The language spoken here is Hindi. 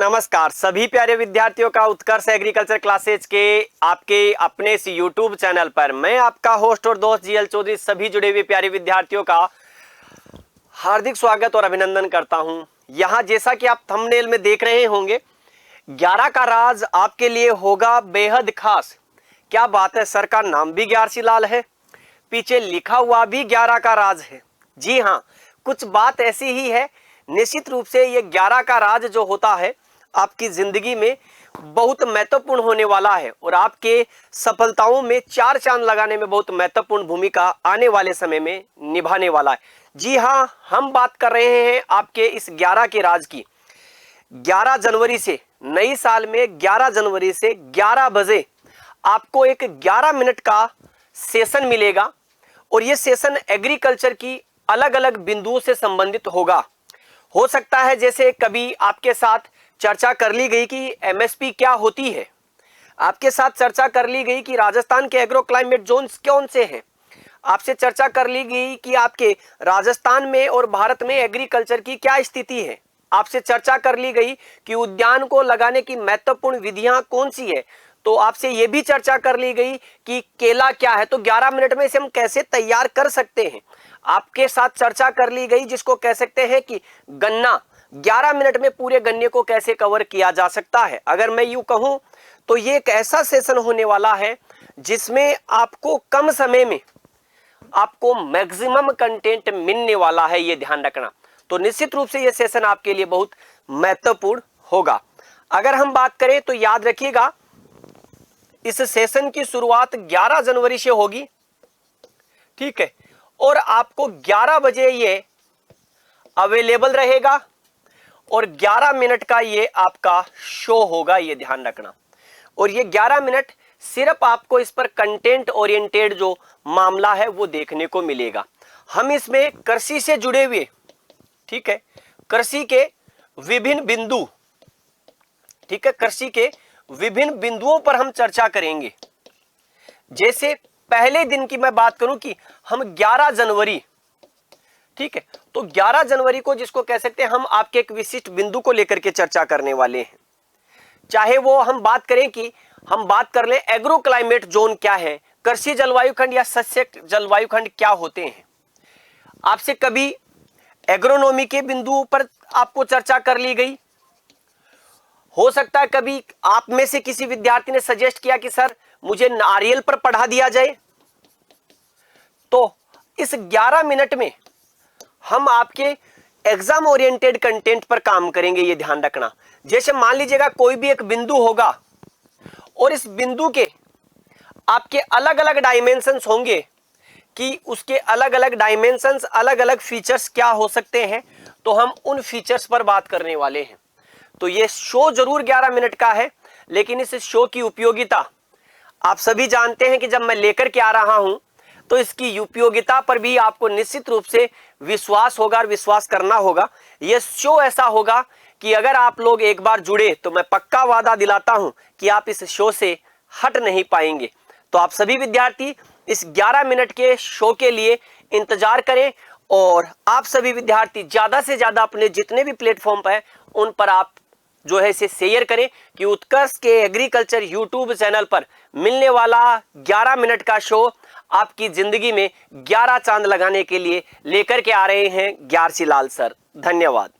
नमस्कार सभी प्यारे विद्यार्थियों का उत्कर्ष एग्रीकल्चर क्लासेज के आपके अपने इस YouTube चैनल पर मैं आपका होस्ट और दोस्त जीएल चौधरी सभी जुड़े हुए प्यारे विद्यार्थियों का हार्दिक स्वागत और अभिनंदन करता हूं। यहां जैसा कि आप थंबनेल में देख रहे होंगे 11 का राज आपके लिए होगा बेहद खास। क्या बात है, सर का नाम भी ग्यारसी लाल है, पीछे लिखा हुआ भी 11 का राज है। जी हाँ, कुछ बात ऐसी ही है। निश्चित रूप से ये 11 का राज जो होता है आपकी जिंदगी में बहुत महत्वपूर्ण होने वाला है और आपके सफलताओं में चार चांद लगाने में बहुत महत्वपूर्ण भूमिका आने वाले समय में निभाने वाला है। जी हाँ, हम बात कर रहे हैं आपके इस 11 के राज की। 11 जनवरी से नई साल में 11 जनवरी से 11 बजे आपको एक 11 मिनट का सेशन मिलेगा और ये सेशन एग्रीकल्चर की अलग अलग बिंदुओं से संबंधित होगा। हो सकता है जैसे कभी आपके साथ चर्चा कर ली गई कि एमएसपी क्या होती है, आपके साथ चर्चा कर ली गई कि राजस्थान के एग्रो क्लाइमेट जोन्स कौन से हैं, आपसे चर्चा कर ली गई कि आपके राजस्थान में और भारत में एग्रीकल्चर की क्या स्थिति है, आपसे चर्चा कर ली गई कि उद्यान को लगाने की महत्वपूर्ण विधियां कौन सी है, तो आपसे यह भी चर्चा कर ली गई कि केला क्या है, तो 11 मिनट में इसे हम कैसे तैयार कर सकते हैं। आपके साथ चर्चा कर ली गई जिसको कह सकते हैं कि गन्ना, 11 मिनट में पूरे गन्ने को कैसे कवर किया जा सकता है। अगर मैं यूं कहूं तो ये एक ऐसा सेशन होने वाला है जिसमें आपको कम समय में आपको मैक्सिमम कंटेंट मिलने वाला है, ये ध्यान रखना। तो निश्चित रूप से ये सेशन आपके लिए बहुत महत्वपूर्ण होगा। अगर हम बात करें तो याद रखिएगा इस सेशन की शुरुआत 11 जनवरी से होगी, ठीक है, और आपको 11 बजे ये अवेलेबल रहेगा और 11 मिनट का ये आपका शो होगा, ये ध्यान रखना। और ये 11 मिनट सिर्फ आपको इस पर कंटेंट ओरिएंटेड जो मामला है वो देखने को मिलेगा। हम इसमें कृषि से जुड़े हुए, ठीक है, कृषि के विभिन्न बिंदु, ठीक है, कृषि के विभिन्न बिंदुओं पर हम चर्चा करेंगे। जैसे पहले दिन की मैं बात करूं कि हम 11 जनवरी, ठीक है, तो 11 जनवरी को जिसको कह सकते हैं हम आपके एक विशिष्ट बिंदु को लेकर के चर्चा करने वाले हैं। चाहे वो हम बात करें कि हम बात कर लें एग्रो क्लाइमेट जोन क्या है, कृषि जलवायु खंड या सस्य जलवायु खंड क्या होते हैं। आपसे कभी एग्रोनॉमी के बिंदु पर आपको चर्चा कर ली गई। हो सकता है कभी आप में से किसी विद्यार्थी ने सजेस्ट किया कि सर मुझे नारियल पर पढ़ा दिया जाए। तो इस 11 मिनट में हम आपके एग्जाम ओरिएंटेड कंटेंट पर काम करेंगे, ये ध्यान रखना। जैसे मान लीजिएगा कोई भी एक बिंदु होगा और इस बिंदु के आपके अलग अलग डायमेंशंस होंगे कि उसके अलग अलग डायमेंशंस, अलग अलग फीचर्स क्या हो सकते हैं, तो हम उन फीचर्स पर बात करने वाले हैं। तो ये शो जरूर 11 मिनट का है, लेकिन इस शो की उपयोगिता आप सभी जानते हैं कि जब मैं लेकर के आ रहा हूं तो इसकी उपयोगिता पर भी आपको निश्चित रूप से विश्वास होगा और विश्वास करना होगा। यह शो ऐसा होगा कि अगर आप लोग एक बार जुड़े तो मैं पक्का वादा दिलाता हूं कि आप इस शो से हट नहीं पाएंगे। तो आप सभी विद्यार्थी इस 11 मिनट के शो के लिए इंतजार करें और आप सभी विद्यार्थी ज्यादा से ज्यादा अपने जितने भी प्लेटफॉर्म पर है उन पर आप जो है इसे शेयर करें कि उत्कर्ष के एग्रीकल्चर यूट्यूब चैनल पर मिलने वाला 11 मिनट का शो आपकी जिंदगी में 11 चांद लगाने के लिए लेकर के आ रहे हैं ग्यारसी लाल सर। धन्यवाद।